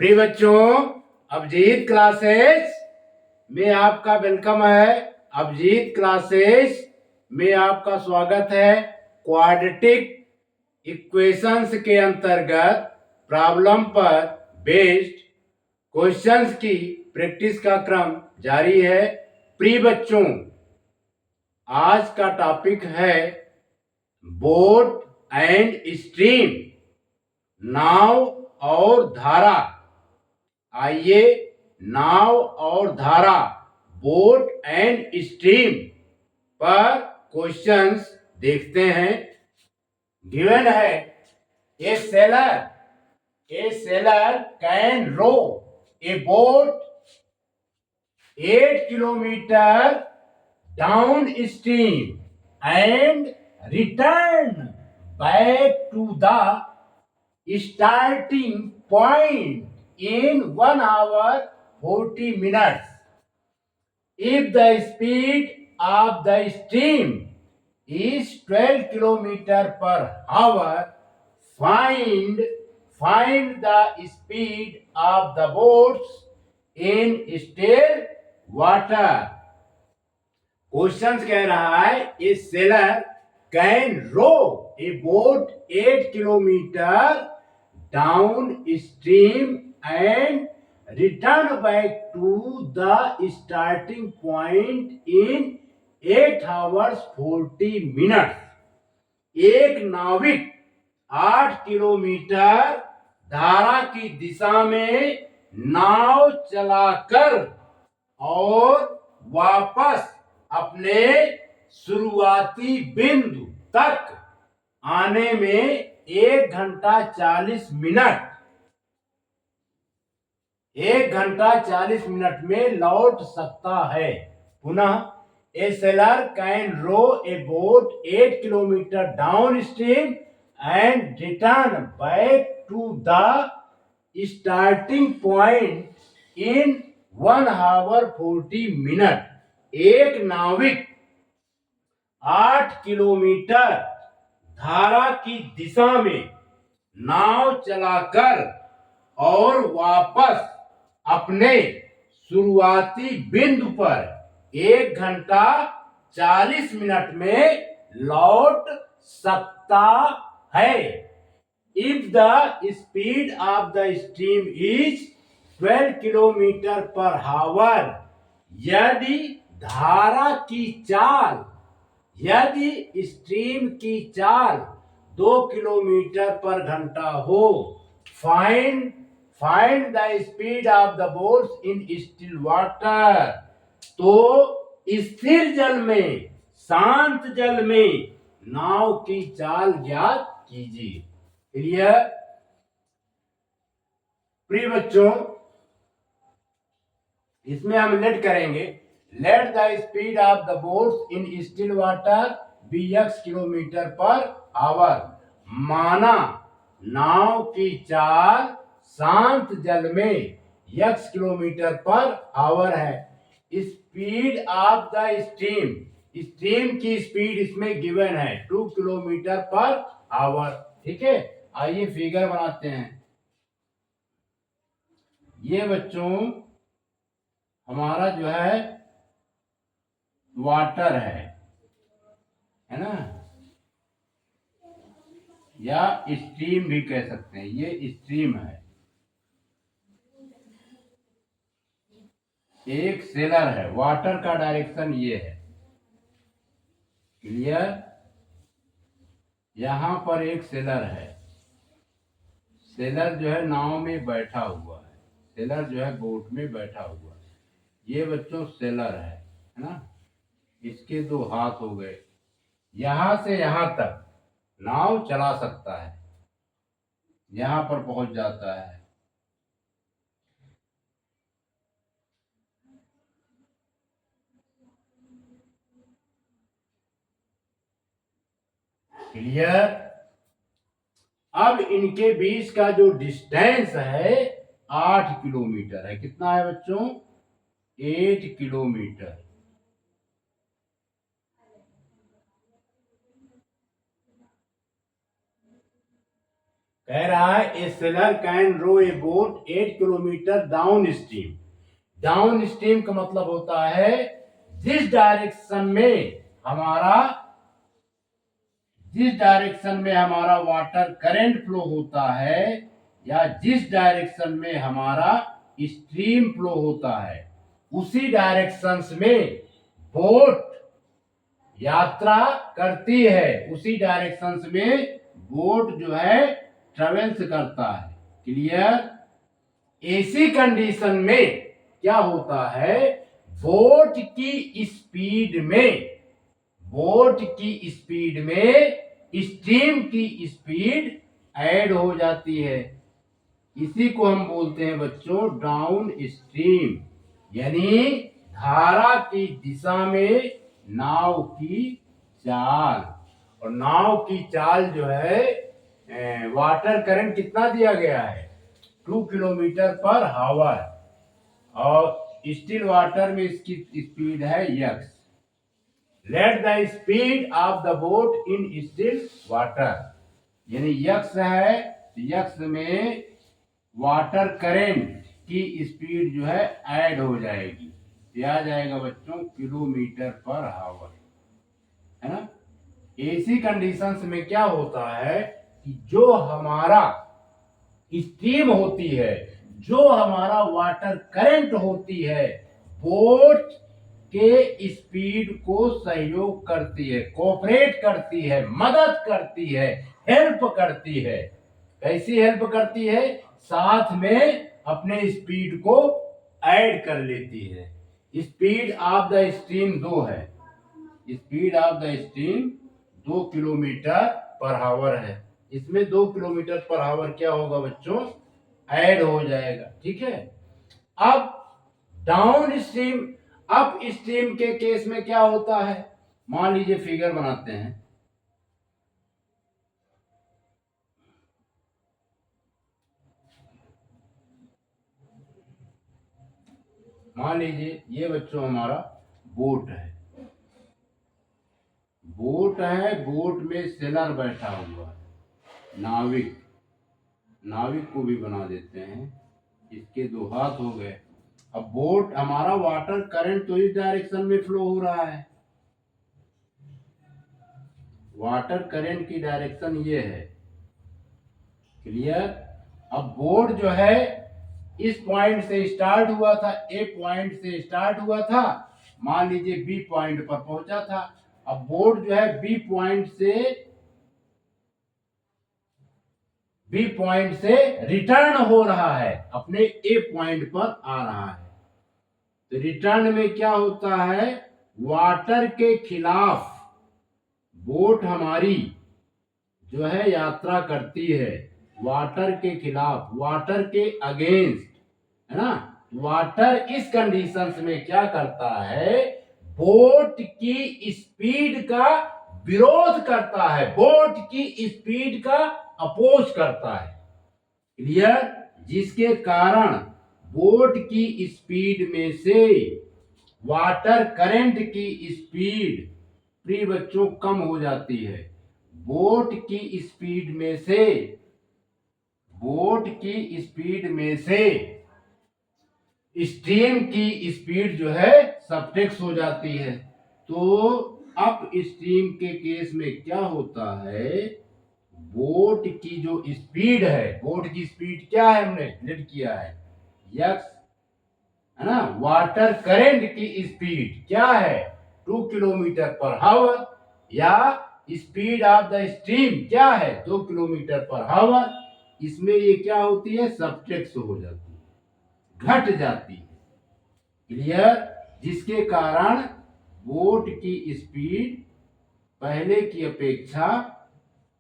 प्रिय बच्चों, अभिजीत क्लासेस में आपका वेलकम है। अभिजीत क्लासेस में आपका स्वागत है। क्वाड्रेटिक इक्वेशंस के अंतर्गत प्रॉब्लम पर बेस्ड क्वेश्चंस की प्रैक्टिस का क्रम जारी है। प्रिय बच्चों, आज का टॉपिक है बोट एंड स्ट्रीम, नाव और धारा। आइए नाव और धारा, बोट एंड स्ट्रीम पर क्वेश्चंस देखते हैं। गिवन है a sailor can row a boat 8 kilometre down stream and return back to the starting point in 1 hour 40 minutes. If the speed of the stream is 12 kilometer per hour, find the speed of the boats in still water. Question कह रहा है a sailor can row a boat 8 kilometre down stream and return back to the starting point in 8 hours 40 minutes। एक नाविक 8 kilometre धारा की दिशा में नाव चलाकर और वापस अपने शुरुआती बिंदु तक आने में 1 घंटा 40 मिनट 1 घंटा 40 मिनट में लौट सकता है। पुनः a sailor can row a boat 8 kilometre down stream and return back to the starting point in 1 hour 40 minutes। एक नाविक 8 किलोमीटर धारा की दिशा में नाव चलाकर और वापस अपने शुरुआती बिंदु पर 1 घंटा 40 मिनट में लौट सकता है। If the speed of the stream is 12 kilometre per our, यदि धारा की चाल, यदि स्ट्रीम की चाल 2 किलोमीटर पर घंटा हो, find the speed of the boats in still water. तो स्थिर जल में, शांत जल में नाव की चाल ज्ञात कीजिए। क्लियर? प्रिय बच्चों, इसमें हम लेट करेंगे। Let the speed of the boats in still water be x kilometre per hour. माना नाव की चाल शांत जल में x किलोमीटर पर आवर है। Speed of the stream, stream की स्पीड इसमें गिवन है 2 किलोमीटर पर आवर। ठीक है, आइए फिगर बनाते हैं। ये बच्चों हमारा जो है वाटर है ना, या स्ट्रीम भी कह सकते हैं। ये स्ट्रीम है। एक सेलर है, वाटर का डायरेक्शन ये है। क्लियर? यहां पर एक सेलर है। सेलर जो है नाव में बैठा हुआ है, सेलर जो है बोट में बैठा हुआ है। ये बच्चों सेलर है ना। इसके 2 हाथ हो गए। यहां से यहां तक नाव चला सकता है, यहां पर पहुंच जाता है। क्लियर? अब इनके बीच का जो डिस्टेंस है 8 किलोमीटर है। कितना है बच्चों? 8 किलोमीटर। कह रहा है a sailor can row a boat 8 kilometre down stream. Downstream का मतलब होता है जिस डायरेक्शन में हमारा वाटर करंट फ्लो होता है या जिस डायरेक्शन में हमारा स्ट्रीम फ्लो होता है उसी डायरेक्शंस में बोट यात्रा करती है, उसी डायरेक्शंस में बोट जो है ट्रेवल्स करता है। क्लियर? ऐसी कंडीशन में क्या होता है, बोट की स्पीड में स्ट्रीम की स्पीड ऐड हो जाती है। इसी को हम बोलते हैं बच्चों डाउन स्ट्रीम, यानी धारा की दिशा में नाव की चाल। और नाव की चाल जो है वाटर करंट कितना दिया गया है 2 किलोमीटर पर हावर, और स्टिल वाटर में इसकी स्पीड है x. Late the speed of the boat in still water, यानी यक्स है, यक्स में वाटर करंट की स्पीड जो है ऐड हो जाएगी, आ जाएगा बच्चों किलोमीटर पर हावर, है ना। ऐसी कंडीशंस में क्या होता है कि जो हमारा स्ट्रीम होती है, जो हमारा वाटर करंट होती है, बोट के स्पीड को सहयोग करती है, कोऑपरेट करती है, मदद करती है, हेल्प करती है। कैसी हेल्प करती है? साथ में अपने स्पीड को ऐड कर लेती है। स्पीड ऑफ द स्ट्रीम 2 है, speed of the stream 2 kilometre पर हावर है। इसमें 2 किलोमीटर पर हावर क्या होगा बच्चों, ऐड हो जाएगा। ठीक है। अब डाउन स्ट्रीम, अप स्ट्रीम के केस में क्या होता है, मान लीजिए फिगर बनाते हैं। मान लीजिए ये बच्चों हमारा बोट है, बोट में सेलर बैठा हुआ है, नाविक को भी बना देते हैं, इसके 2 हाथ हो गए। अब बोट हमारा वाटर करंट तो इस डायरेक्शन में फ्लो हो रहा है, वाटर करंट की डायरेक्शन ये है। क्लियर? अब बोट जो है इस पॉइंट से स्टार्ट हुआ था, ए पॉइंट से स्टार्ट हुआ था, मान लीजिए बी पॉइंट पर पहुंचा था। अब बोट जो है बी पॉइंट से रिटर्न हो रहा है, अपने ए पॉइंट पर आ रहा है। तो रिटर्न में क्या होता है, वाटर के खिलाफ बोट हमारी जो है यात्रा करती है, वाटर के खिलाफ, वाटर के अगेंस्ट, है ना। वाटर इस कंडीशंस में क्या करता है, बोट की स्पीड का विरोध करता है, बोट की स्पीड का अपोज करता है। क्लियर? जिसके कारण बोट की स्पीड में से वाटर करंट की स्पीड प्रिय बच्चों कम हो जाती है। बोट की स्पीड में से स्ट्रीम की स्पीड जो है सबटेक्स हो जाती है। तो अप स्ट्रीम के केस में क्या होता है, बोट की जो स्पीड है, बोट की स्पीड क्या है, हमने लेट किया है यक्स, है ना। वाटर करंट की स्पीड क्या है 2 किलोमीटर पर हावर, या स्पीड ऑफ द स्ट्रीम क्या है 2 किलोमीटर पर हावर। इसमें ये क्या होती है, सबट्रैक्ट हो जाती है, घट जाती है। क्लियर? जिसके कारण बोट की स्पीड पहले की अपेक्षा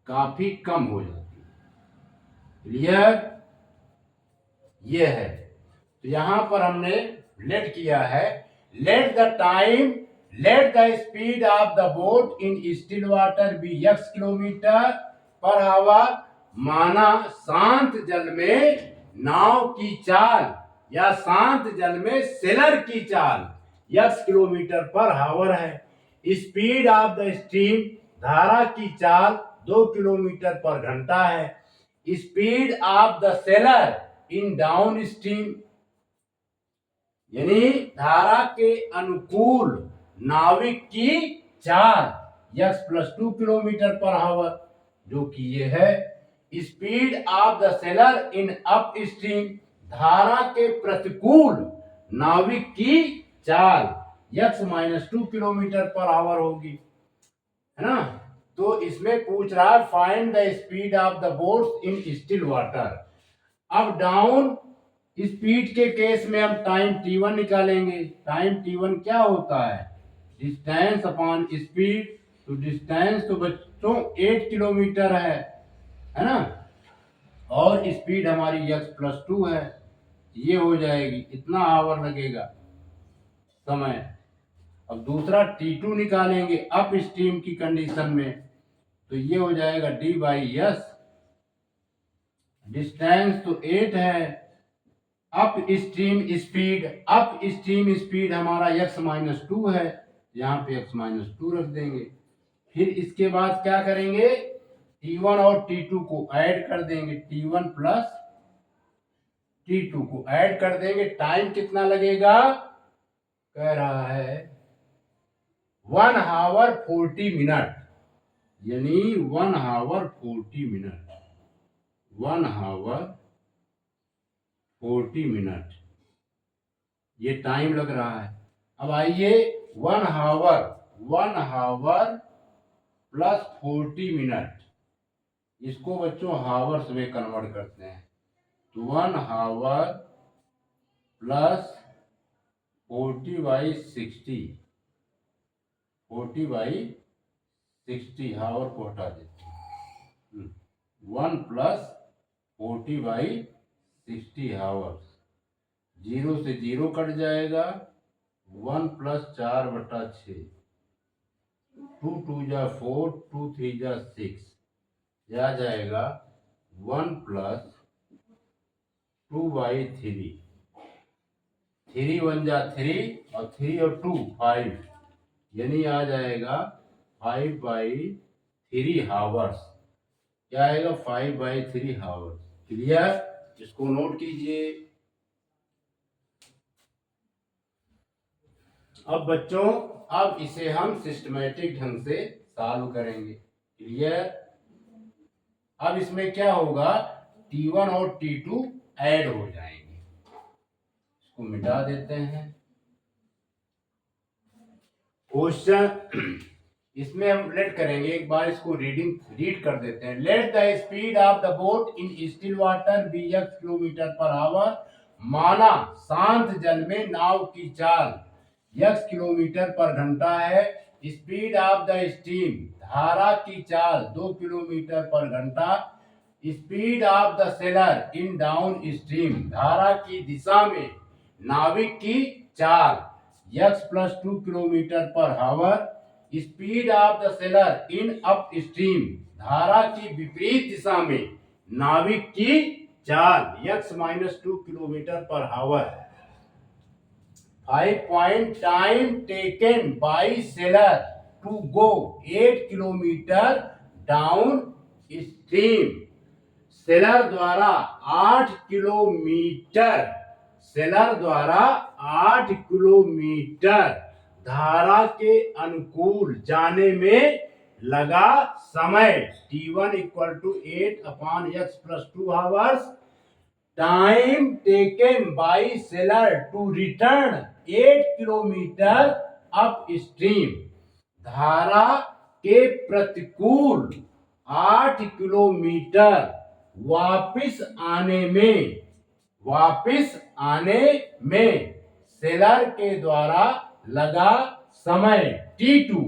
काफी कम हो जाती है। क्लियर? ये है। तो यहां पर हमने लेट किया है, let the speed of the boat in still water be x kilometre per hour. माना शांत जल में नाव की चाल या शांत जल में सेलर की चाल x किलोमीटर पर हावर है। स्पीड ऑफ द स्ट्रीम, धारा की चाल 2 किलोमीटर पर घंटा है। Speed of the seller in down stream, यानी धारा के अनुकूल नाविक की चाल x+2 किलोमीटर पर आवर, जो कि ये है। Speed of the seller in up stream, धारा के प्रतिकूल नाविक की चाल x-2 किलोमीटर पर आवर होगी, है ना। तो इसमें पूछ रहा है find the speed of the boats in still water. अब डाउन स्पीड के केस में हम टाइम t1 निकालेंगे। टाइम t1 क्या होता है, डिस्टेंस अपॉन स्पीड। तो डिस्टेंस तो बच्चों 8 किलोमीटर है ना, और स्पीड हमारी x+2 है, ये हो जाएगी, इतना आवर लगेगा समय। अब दूसरा t2 निकालेंगे अप स्ट्रीम की कंडीशन में, तो ये हो जाएगा d/s। डिस्टेंस तो 8 है, अप स्ट्रीम स्पीड हमारा x-2 है, यहाँ पे x-2 रख देंगे। फिर इसके बाद क्या करेंगे, t1 और t2 को ऐड कर देंगे, t1 प्लस t2 को ऐड कर देंगे। टाइम कितना लगेगा, कह रहा है 1 आवर 40 मिनट, यानी 1 आवर 40 मिनट, 1 आवर 40 मिनट ये टाइम लग रहा है। अब आइए 1 आवर प्लस 40 मिनट, इसको बच्चों हावर्स में कन्वर्ट करते हैं। तो 1 आवर प्लस 40/60, 40/60 हावर को हटा देते हैं। 1 प्लस 40/60 हावर्स, 0 से 0 कट जाएगा, 1 प्लस 4/6, 2 2 जा 4, 2 3 जा 6, यह आ जाएगा 1 प्लस 2/3, 3 1 जा 3 और 3 और 2 5, यानी आ जाएगा 5/3 हावर्स। क्या आएगा, 5/3 हावर्स। क्लियर, इसको नोट कीजिए। अब बच्चों, अब इसे हम सिस्टमैटिक ढंग से सॉल्व करेंगे। क्लियर। अब इसमें क्या होगा, t1 और t2 ऐड हो जाएंगे, इसको मिटा देते हैं। क्वेश्चन इसमें हम लेट करेंगे, एक बार इसको रीड कर देते हैं। Let the speed of the boat in still water be x kilometre per hour, माना शांत जल में नाव की चाल x किलोमीटर पर घंटा है। स्पीड ऑफ द स्टीम, धारा की चाल 2 किलोमीटर पर घंटा। Speed of the seller in down stream, धारा की दिशा में नाविक की चाल x+2 kilometre per our. Speed of the seller in up stream, धारा की विपरीत दिशा में नाविक की चाल x-2 kilometre per our. 5 point time taken by sailor to go 8 kilometre down stream, seller द्वारा 8 किलोमीटर, सेलर द्वारा 8 किलोमीटर धारा के अनुकूल जाने में लगा समय। t1 = 8/x+2 hours. Time taken by sailor to return 8 kilometre upstream, धारा के प्रतिकूल 8 किलोमीटर वापिस आने में सेलर के द्वारा लगा समय t2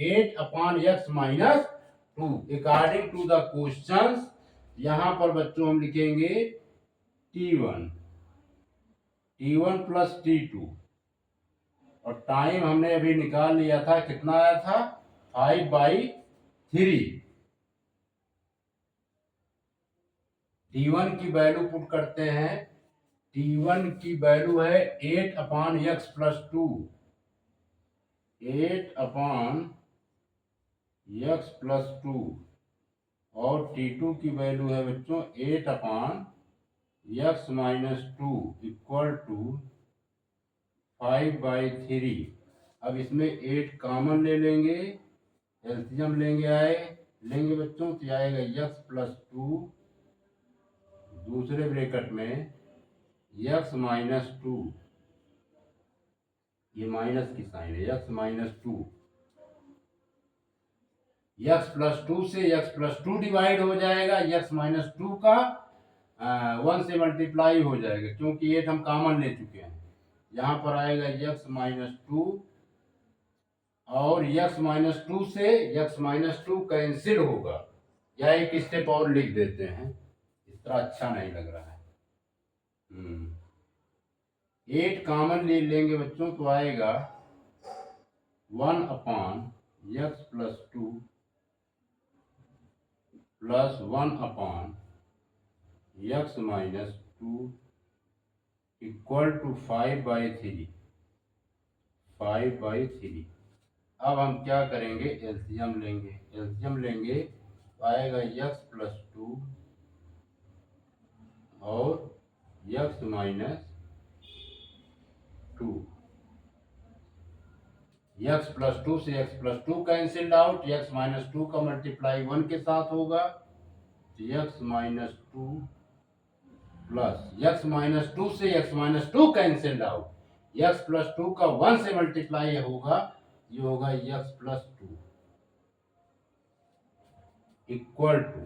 8/x-2। According to the questions, यहां पर बच्चों हम लिखेंगे t1 प्लस t2, और टाइम हमने अभी निकाल लिया था, कितना आया था, 5/3। t1 की वैल्यू पुट करते हैं, t1 की वैल्यू है 8/x+2, 8/x+2 और T2 की वैल्यू है बच्चों 8/x-2 इक्वल टू 5/3। अब इसमें 8 कॉमन ले लेंगे, एलसीएम लेंगे बच्चों, तो आएगा x+2 दूसरे ब्रैकेट में x-2, ये माइनस की साइन है, x-2, x+2 से x+2 डिवाइड हो जाएगा, x-2 का 1 से मल्टीप्लाई हो जाएगा क्योंकि 8 हम कॉमन ले चुके हैं। यहाँ पर आएगा x-2 और x-2 से x-2 कैंसिल होगा, या एक स्टेप और लिख देते हैं, इस तरह अच्छा नहीं लग रहा है। 8 कॉमन ले लेंगे बच्चों, तो आएगा 1/x+2 plus 1/x-2 equal to 5/3। अब हम क्या करेंगे, एलसीएम लेंगे तो आएगा x+2 और x-2, x+2 से x+2 कैंसिल्ड आउट, x-2 का मल्टीप्लाई 1 के साथ होगा, तो x-2 प्लस x-2 से x-2 कैंसिल्ड आउट, x+2 का 1 से मल्टीप्लाई होगा, ये होगा x+2 इक्वल टू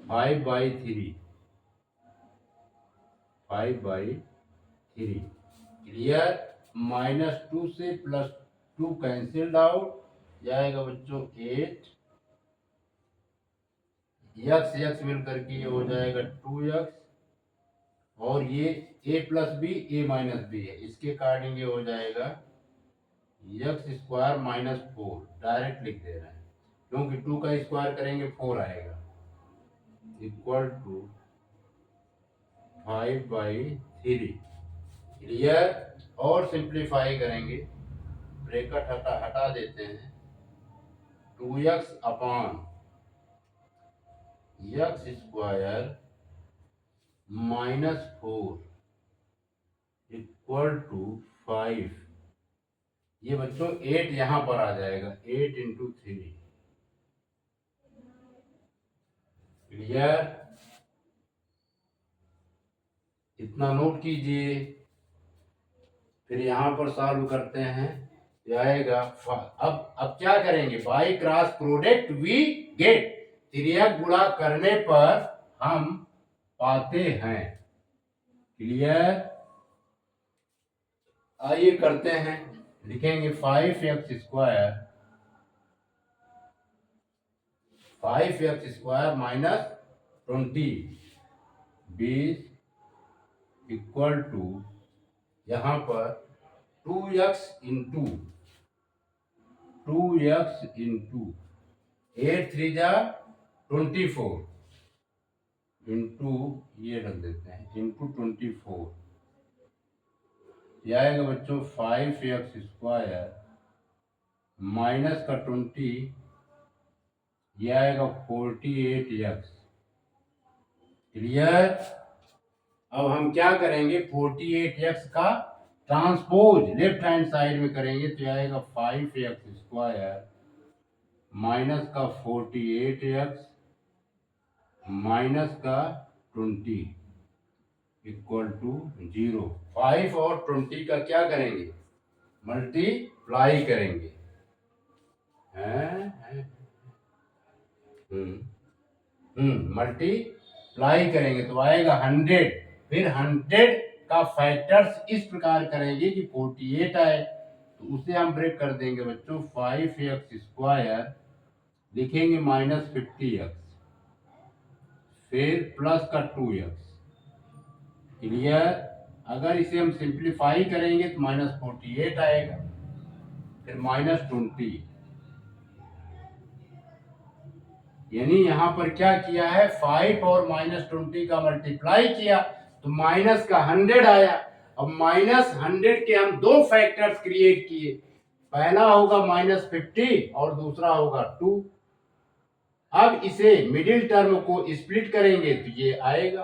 5/3। क्लियर? -2 से +2 कैंसिल्ड आउट, जाएगा बच्चों 8, x मिल करके ये हो जाएगा 2x, और ये a+b a-b है, इसके अकॉर्डिंग ये हो जाएगा x² -4, डायरेक्ट लिख दे रहे हैं क्योंकि 2 का स्क्वायर करेंगे 4 आएगा, इक्वल टू 5/3। क्लियर? और सिंप्लीफाई करेंगे, ब्रैकेट हटा देते हैं, 2x/x² -4 इक्वल टू 5। ये बच्चों 8 यहां पर आ जाएगा, 8 × 3। क्लियर? इतना नोट कीजिए, फिर यहां पर सॉल्व करते हैं, ये आएगा अब क्या करेंगे, by cross product we get, त्रियक गुणा करने पर हम पाते हैं। क्लियर? आइए करते हैं, लिखेंगे 5x² -20 इक्वल टू, यहाँ पर 2x इंटू 8 3 जा 24 इंटू, ये रख देते हैं, इंटू 24, ये आएगा बच्चों 5x² माइनस का 20, ये आएगा 48x। क्लियर? अब हम क्या करेंगे, 48x का ट्रांसपोज लेफ्ट हैंड साइड में करेंगे, तो आएगा 5x² माइनस का 48x माइनस का 20 इक्वल टू 0। 5 और 20 का क्या करेंगे, मल्टीप्लाई करेंगे, मल्टीप्लाई करेंगे तो आएगा 100। फिर 100 का फैक्टर्स इस प्रकार करेंगे कि 48 आए, तो उसे हम ब्रेक कर देंगे बच्चों, 5x² लिखेंगे -50x, फिर प्लस का 2x। क्लियर? अगर इसे हम सिंप्लीफाई करेंगे तो -48 आएगा, फिर -20, यानी यहां पर क्या किया है, 5 और -20 का मल्टीप्लाई किया तो माइनस का 100 आया। अब -100 के हम दो फैक्टर्स क्रिएट किए, पहला होगा -50 और दूसरा होगा 2। अब इसे मिडिल टर्म को स्प्लिट करेंगे तो ये आएगा।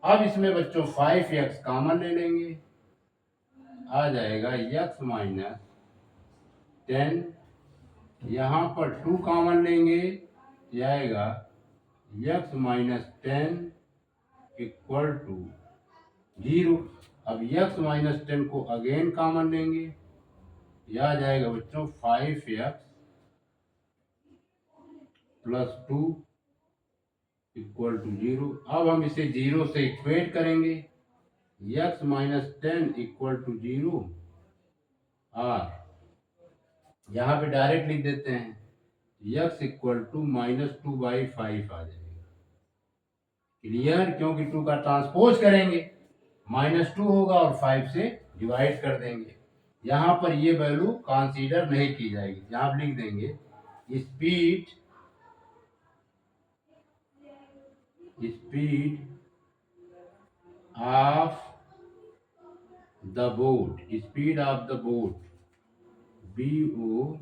अब इसमें बच्चों 5x कॉमन ले लेंगे, आ जाएगा x माइनस 10। यहाँ पर 2 कॉमन लेंगे, ये आएगा x माइनस 10 इक्वल टू 0। अब x माइनस 10 को अगेन कॉमन लेंगे, यह आ जाएगा बच्चों 5x प्लस 2 इक्वल टू 0। अब हम इसे 0 से इक्वेट करेंगे, x माइनस 10 इक्वल टू 0 और यहाँ पे डायरेक्ट लिख देते हैं, x इक्वल टू -2/5 आ जाएगा। क्लियर? क्योंकि 2 का ट्रांसपोज करेंगे, -2 होगा और 5 से डिवाइड कर देंगे। यहाँ पर ये वैल्यू कंसीडर नहीं की जाएगी, यहाँ आप लिख देंगे speed of the boat, speed of the boat BOAT,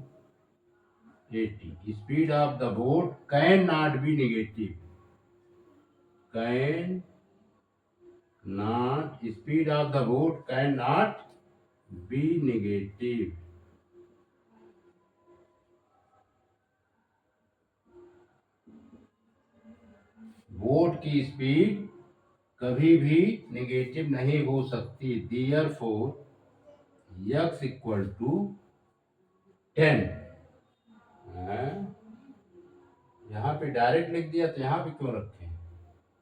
speed of the boat can not be negative, can not, speed of the boat can not be negative. Boat की स्पीड कभी भी नेगेटिव नहीं हो सकती। Therefore x equal to 10। यहाँ पे direct लिख दिया तो यहाँ पे क्यों रखे हैं?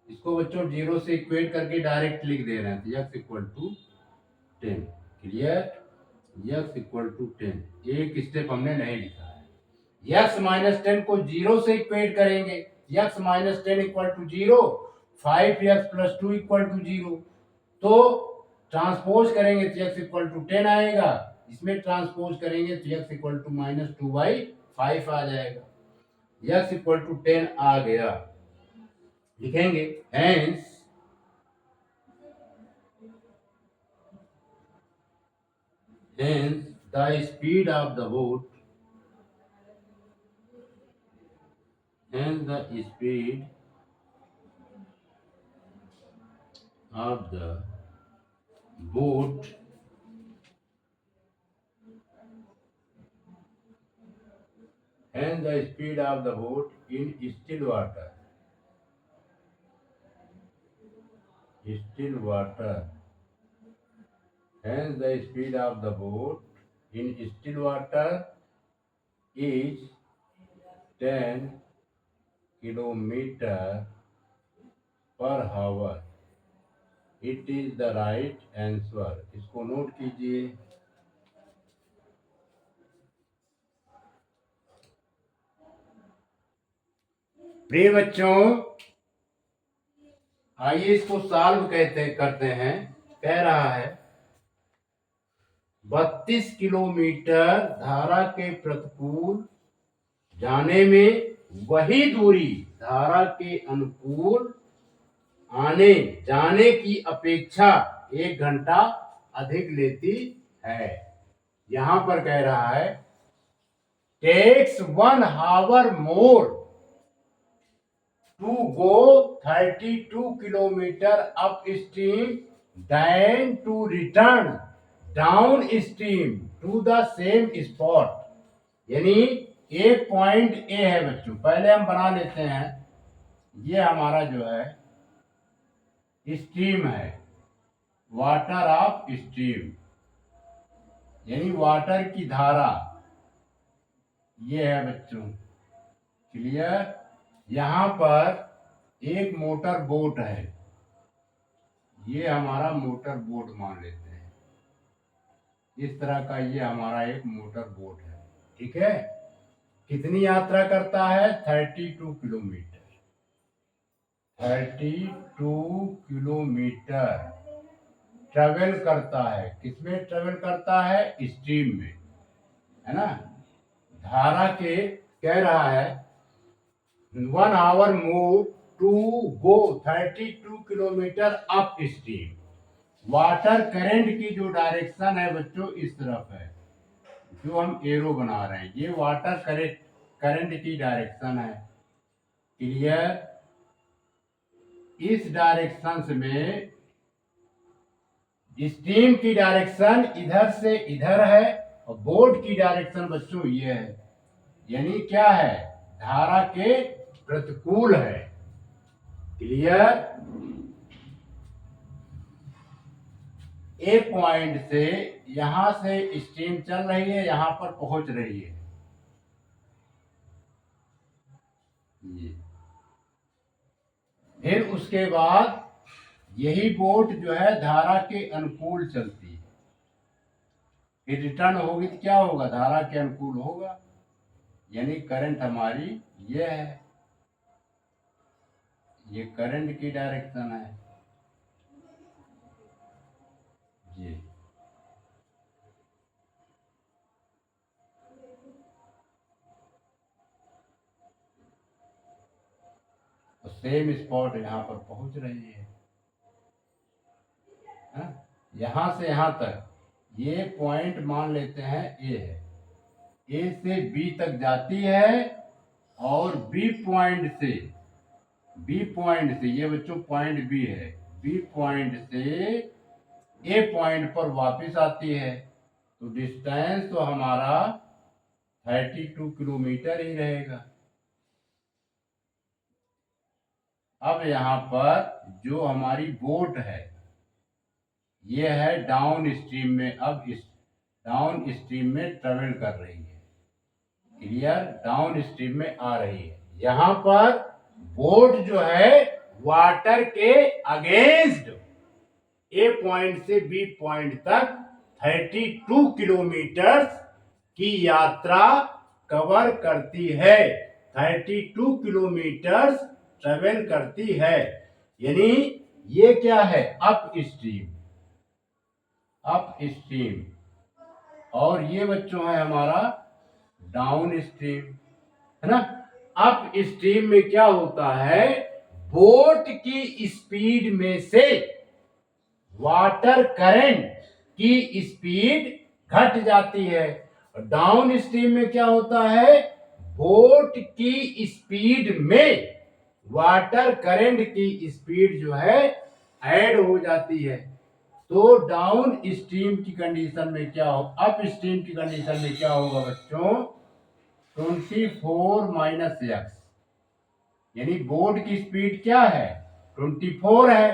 इसको बच्चों 0 से इक्वेट करके डायरेक्ट लिख दे रहे हैं, तो x equal to 10। Clear? x equal to 10, एक स्टेप हमने नहीं लिखा है। x माइनस 10 को 0 से इक्वेट करेंगे, x minus 10 equal to 0, 5x plus 2 equal to 0। तो ट्रांसपोज करेंगे तो x इक्वल टू 10 आएगा, इसमें ट्रांसपोज करेंगे तो x इक्वल टू -2/5 आ जाएगा। x इक्वल टू 10 आ गया, लिखेंगे hence the speed of the boat, hence the speed of the boat hence the speed of the boat in still water, hence the speed of the boat in still water is 10 kilometer per hour। It is the right answer। इसको note कीजिए। प्रिय बच्चों, आइए इसको solve करते हैं। कह रहा है 32 किलोमीटर धारा के प्रतिकूल जाने में वही दूरी धारा के अनुकूल आने जाने की अपेक्षा 1 घंटा अधिक लेती है। यहां पर कह रहा है takes 1 hour more to go 32 kilometre upstream then to return downstream to the same spot. यानी एक पॉइंट ए है बच्चों, पहले हम बना लेते हैं। ये हमारा जो है स्ट्रीम है, वाटर ऑफ स्ट्रीम, यानी वाटर की धारा ये है बच्चों। क्लियर? यहां पर एक मोटर बोट है, ये हमारा मोटर बोट मान लेते हैं। इस तरह का ये हमारा एक मोटर बोट है। ठीक है? कितनी यात्रा करता है? 32 किलोमीटर। 32 किलोमीटर ट्रेवल करता है। किसमें ट्रेवल करता है? स्ट्रीम में, है ना। धारा के कह रहा है 1 hour move to go 32 kilometre upstream. Water current की जो डायरेक्शन है बच्चों इस तरफ है, जो हम एरो बना रहे हैं, ये वाटर करंट की डायरेक्शन है। क्लियर? इस डायरेक्शन में स्ट्रीम की डायरेक्शन इधर से इधर है और बोर्ड की डायरेक्शन बच्चों ये है, यानी क्या है, धारा के प्रतिकूल है। क्लियर? ए पॉइंट से यहां से स्ट्रीम चल रही है, यहां पर पहुंच रही है ये। फिर उसके बाद यही बोट जो है धारा के अनुकूल चलती है, फिर रिटर्न होगी तो क्या होगा, धारा के अनुकूल होगा, यानी करंट हमारी ये है, ये करंट की डायरेक्शन है जी। तो सेम स्पॉट यहाँ पर पहुंच रही है, यहां से यहां तक ये पॉइंट मान लेते हैं ए है, ए से बी तक जाती है और बी पॉइंट से ये बच्चों पॉइंट बी है, बी पॉइंट से ए पॉइंट पर वापस आती है। तो डिस्टेंस तो हमारा 32 किलोमीटर ही रहेगा। अब यहाँ पर जो हमारी बोट है ये है डाउन स्ट्रीम में, अब इस डाउन स्ट्रीम में ट्रेवल कर रही है। क्लियर? डाउन स्ट्रीम में आ रही है। यहाँ पर बोट जो है वाटर के अगेंस्ट ए पॉइंट से बी पॉइंट तक 32 किलोमीटर की यात्रा कवर करती है, 32 किलोमीटर ट्रेवल करती है। यानी ये क्या है, अप स्ट्रीम, और ये बच्चों है हमारा डाउन स्ट्रीम, है ना। अप स्ट्रीम में क्या होता है, बोट की स्पीड में से वाटर करंट की स्पीड घट जाती है, और डाउन स्ट्रीम में क्या होता है, बोट की स्पीड में वाटर करंट की स्पीड जो है ऐड हो जाती है। तो डाउन स्ट्रीम की कंडीशन में क्या हो, अप स्ट्रीम की कंडीशन में क्या होगा बच्चों, 24 माइनस एक्स, यानी बोट की स्पीड क्या है, 24 है,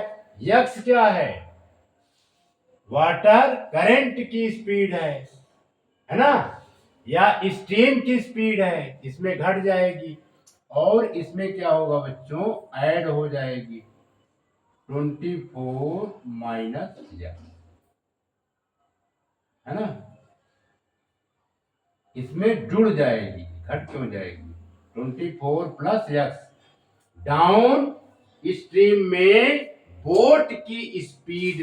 एक्स क्या है, वाटर करंट की स्पीड है ना, या स्ट्रीम की स्पीड है, इसमें घट जाएगी और इसमें क्या होगा बच्चों, ऐड हो जाएगी 24 माइनस एक्स, है ना, इसमें जुड़ जाएगी, घट क्यों जाएगी, 24 प्लस एक्स। डाउन स्ट्रीम में बोट की स्पीड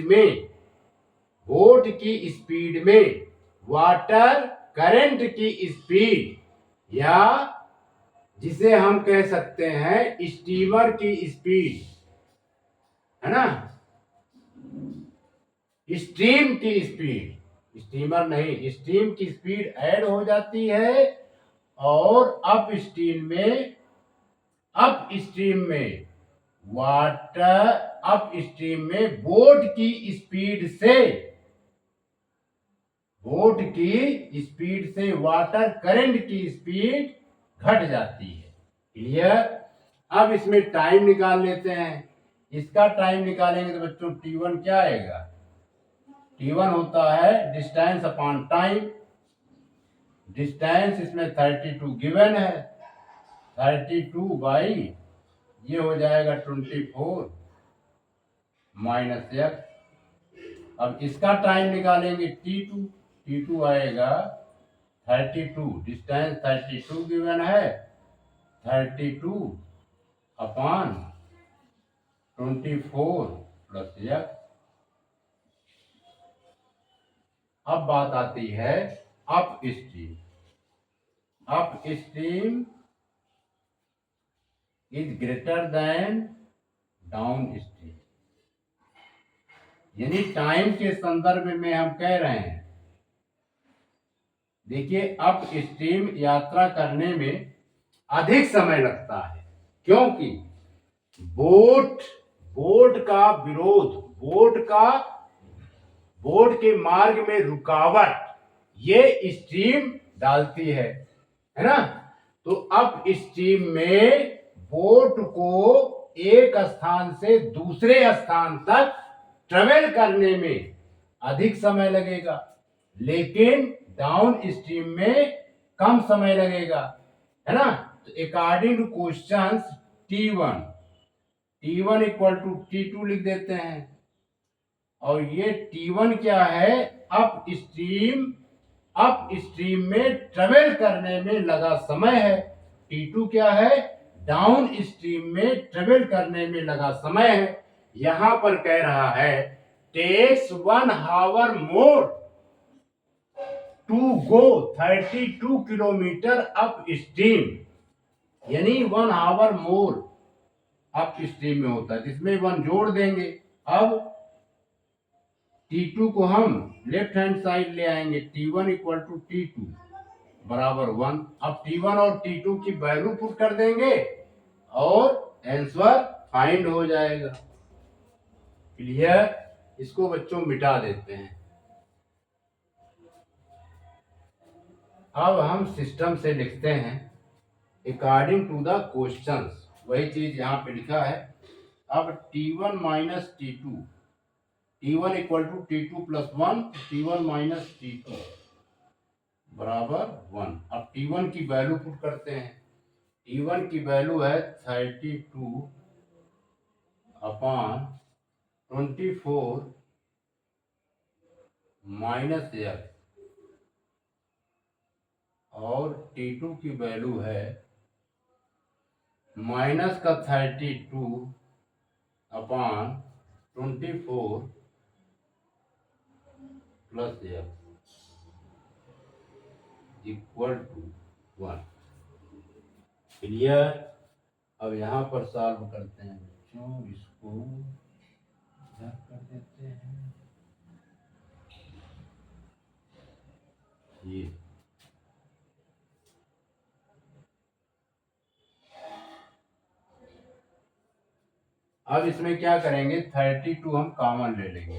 में वाटर करंट की स्पीड, या जिसे हम कह सकते हैं स्टीमर की स्पीड, है ना, स्ट्रीम की स्पीड, स्टीमर नहीं, स्ट्रीम की स्पीड ऐड हो जाती है, और अप स्ट्रीम में वाटर, अप स्ट्रीम में बोट की स्पीड से वाटर करंट की स्पीड घट जाती है। क्लियर? अब इसमें टाइम निकाल लेते हैं। इसका टाइम निकालेंगे तो बच्चों T1 क्या आएगा, T1 होता है डिस्टेंस अपॉन टाइम। डिस्टेंस इसमें 32 गिवन है, 32 बाई ये हो जाएगा 24 माइनस एक्स। अब इसका टाइम निकालेंगे T2 आएगा 32, डिस्टेंस 32 गिवन है, 32 अपॉन 24 प्लस एक्स। अब बात आती है up stream is greater than down stream, यानी टाइम के संदर्भ में हम कह रहे हैं देखिए अप स्ट्रीम यात्रा करने में अधिक समय लगता है, क्योंकि बोट बोट का विरोध, बोट के मार्ग में रुकावट ये स्ट्रीम डालती है ना। तो अप स्ट्रीम में बोट को एक स्थान से दूसरे स्थान तक ट्रेवल करने में अधिक समय लगेगा, लेकिन डाउन स्ट्रीम में कम समय लगेगा, है ना। तो according to question T1 equal to T2 लिख देते हैं, और ये T1 क्या है, अप स्ट्रीम में ट्रेवल करने में लगा समय है। T2 क्या है, डाउन स्ट्रीम में ट्रेवल करने में लगा समय है। यहां पर कह रहा है takes 1 hour more to go 32 kilometre upstream, यानी 1 आवर मोर अप स्ट्रीम में होता है, जिसमें 1 जोड़ देंगे। अब T2 को हम लेफ्ट हैंड साइड ले आएंगे, T1 इक्वल टू T2 बराबर 1। अब T1 और T2 की वैल्यू पुट कर देंगे और आंसर फाइंड हो जाएगा। क्लियर। इसको बच्चों मिटा देते हैं। अब हम सिस्टम से लिखते हैं अकॉर्डिंग टू द क्वेश्चंस, वही चीज यहाँ पे लिखा है। अब T1 minus T2, T1 equal to T2 plus 1, T1 minus T2 बराबर 1। अब T1 की वैल्यू पुट करते हैं। T1 की वैल्यू है 32 अपॉन 24 माइनस एक्स, और T2 की वैल्यू है माइनस का 32 upon 24 plus x equal to 1। Clear. अब यहाँ पर सॉल्व करते हैं बच्चों, इसको इधर कर देते हैं। ये अब इसमें क्या करेंगे, 32 हम कॉमन ले लेंगे।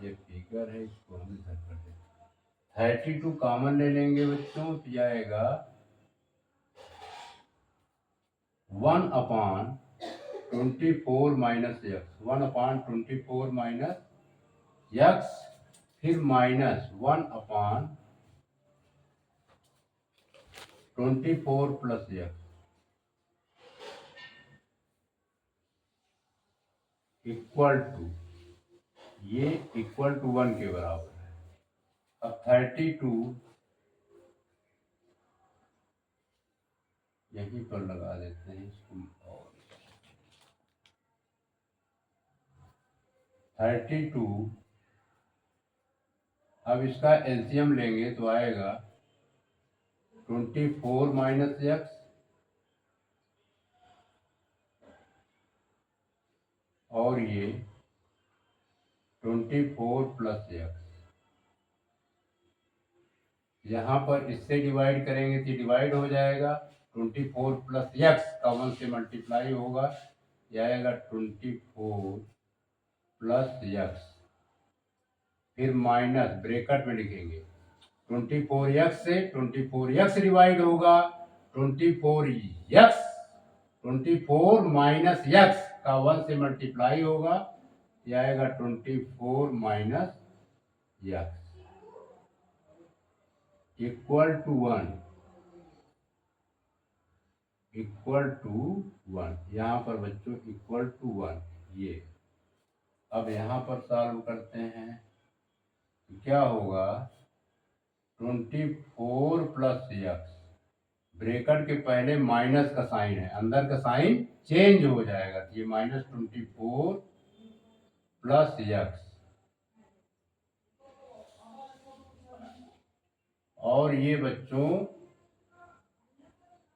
ये फिगर है, इसको हम इधर कर देंगे। 32 कॉमन ले लेंगे बच्चों, तो जाएगा 1 upon 24 minus x, 1 upon 24 minus x, फिर minus 1 upon 24 plus x equal to, ये इक्वल टू 1 के बराबर है। अब 32 यहीं पर लगा देते हैं इसको, और 32, अब इसका एलसीएम लेंगे तो आएगा 24 माइनस एक्स और ये 24 प्लस एक्स। यहाँ पर इससे डिवाइड करेंगे तो डिवाइड हो जाएगा, 24 प्लस एक्स का 1 से मल्टीप्लाई होगा, यह आएगा 24 प्लस एक्स, फिर माइनस ब्रैकेट में लिखेंगे 24x से 24x डिवाइड होगा, 24 माइनस x का 1 से मल्टीप्लाई होगा, यह आएगा 24 माइनस x इक्वल टू 1, यहाँ पर बच्चों इक्वल टू 1 ये। अब यहाँ पर सॉल्व करते हैं तो क्या होगा, 24 प्लस एक्स, ब्रैकेट के पहले माइनस का साइन है, अंदर का साइन चेंज हो जाएगा, तो ये माइनस 24 प्लस एक्स, और ये बच्चों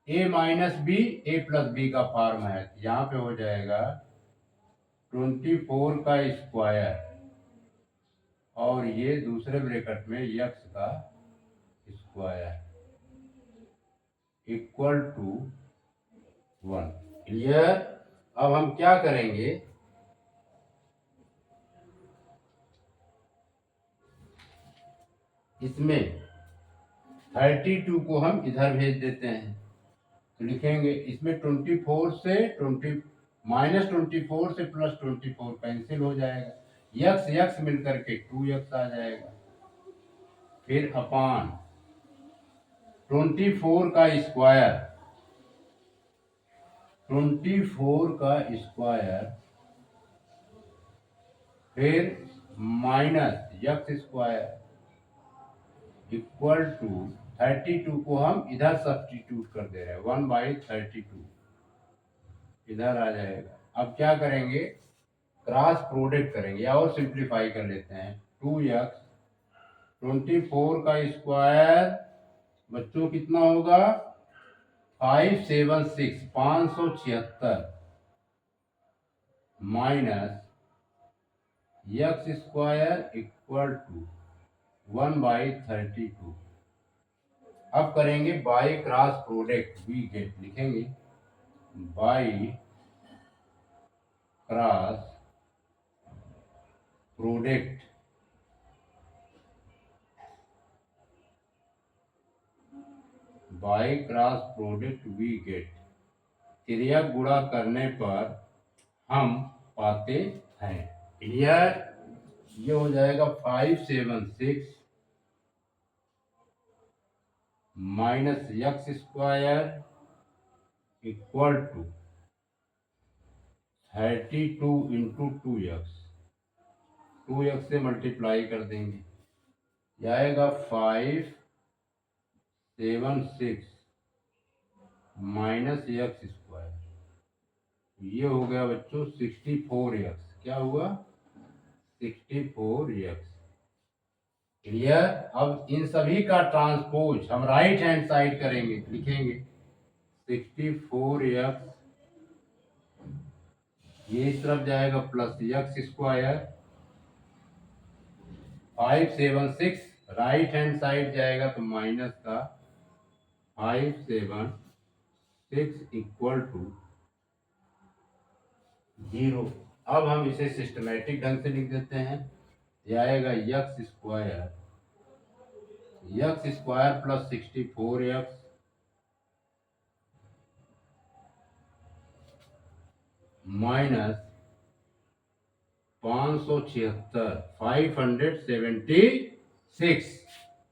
a minus b a plus b का फॉर्म है, यहाँ पे हो जाएगा 24 का स्क्वायर और ये दूसरे ब्रैकेट में x का स्क्वायर इक्वल टू 1। क्लियर। अब हम क्या करेंगे, इसमें 32 को हम इधर भेज देते हैं, तो लिखेंगे इसमें 24 से 20 -24 से +24 कैंसिल हो जाएगा, यक्स यक्स मिलकर के 2x आ जाएगा। फिर अपान 24 का स्क्वायर, 24 का स्क्वायर फिर minus x square equal to 32 को हम इधर सब्स्टिट्यूट कर दे रहे हैं, 1/32 इधर आ जाएगा। अब क्या करेंगे, क्रॉस प्रोडक्ट करेंगे या और सिंप्लीफाई कर लेते हैं। 2x 24 का स्क्वायर बच्चों कितना होगा, 576 minus x square equal to 1/32। अब करेंगे by cross product, we get लिखेंगे by cross product by cross product we get, क्रिया गुणा करने पर हम पाते हैं। क्लियर। ये हो जाएगा 576 minus x square equal to 32 into 2x से मल्टीप्लाई कर देंगे, यह आएगा 576 माइनस यक्स स्क्वायर, ये हो गया बच्चों 64x। क्या हुआ, 64x। क्लियर। अब इन सभी का ट्रांसपोज हम राइट हैंड साइड करेंगे, लिखेंगे 64x, ये इस तरफ जाएगा plus x square, 576 right hand side जाएगा तो माइनस का 576 इक्वल टू 0। अब हम इसे सिस्टमैटिक ढंग से लिख देते हैं, यह आएगा x square plus 64x minus 576।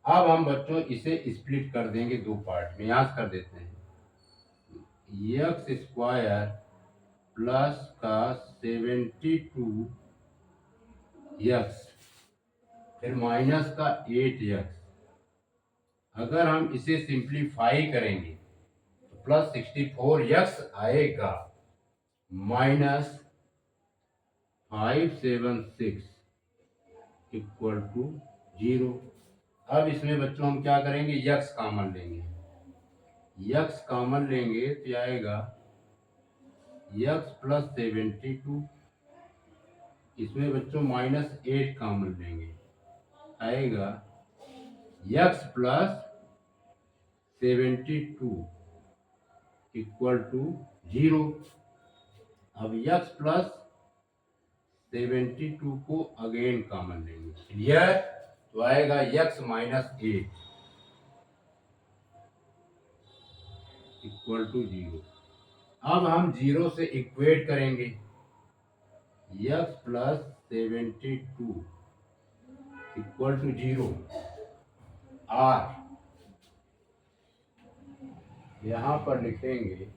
अब हम बच्चों इसे स्प्लिट कर देंगे दो पार्ट में, यहां कर देते हैं यक्स स्क्वायर प्लस का 72x फिर माइनस का 8x। अगर हम इसे सिंप्लीफाई करेंगे तो प्लस 64x आएगा माइनस 576 इक्वल टू 0। अब इसमें बच्चों हम क्या करेंगे, यक्स कॉमन लेंगे, यक्स कॉमन लेंगे तो आएगा यक्स प्लस 72, इसमें बच्चों -8 कॉमन लेंगे, आएगा यक्स प्लस 72 इक्वल टू 0। अब यक्स प्लस 72 को अगेन कॉमन लेंगे, क्लियर। तो आएगा यक्स -8 इक्वल टू 0। अब हम 0 से इक्वेट करेंगे, x plus 72 equal to 0 or, यहां पर लिखेंगे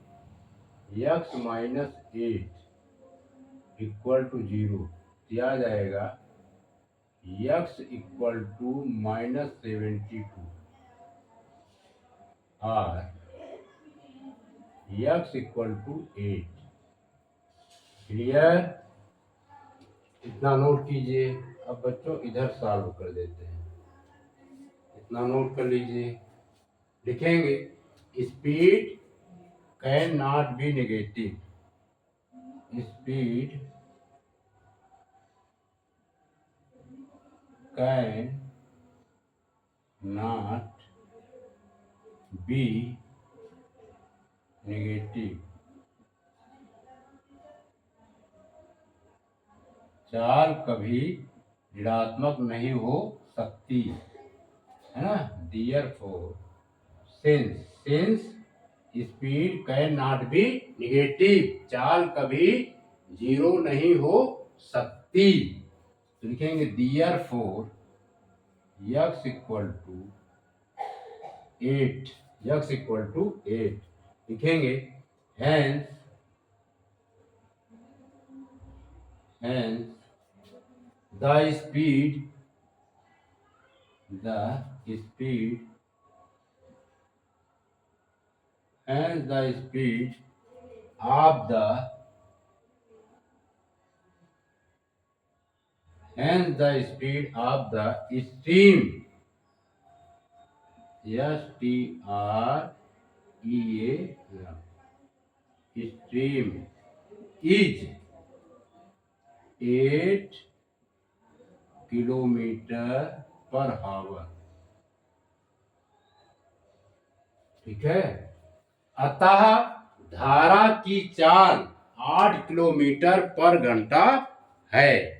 यक्स -8 इक्वल टू 0, दिया जाएगा यक्स इक्वल टू -72 और यक्स इक्वल टू 8। क्लियर। इतना नोट कीजिए। अब बच्चों इधर सॉल्व कर देते हैं, इतना नोट कर लीजिए। लिखेंगे speed can not be negative, speed can not be negative. चाल कभी ऋणात्मक नहीं हो सकती, है ना। Therefore, since speed can not be negative, चाल कभी जीरो नहीं हो सकती, तो लिखेंगे Therefore x equal to 8, x equal to 8 लिखेंगे। hence the speed and the speed of the stream, stream is 8 kilometre per our. ठीक है। अतः धारा की चाल 8 किलोमीटर पर घंटा है।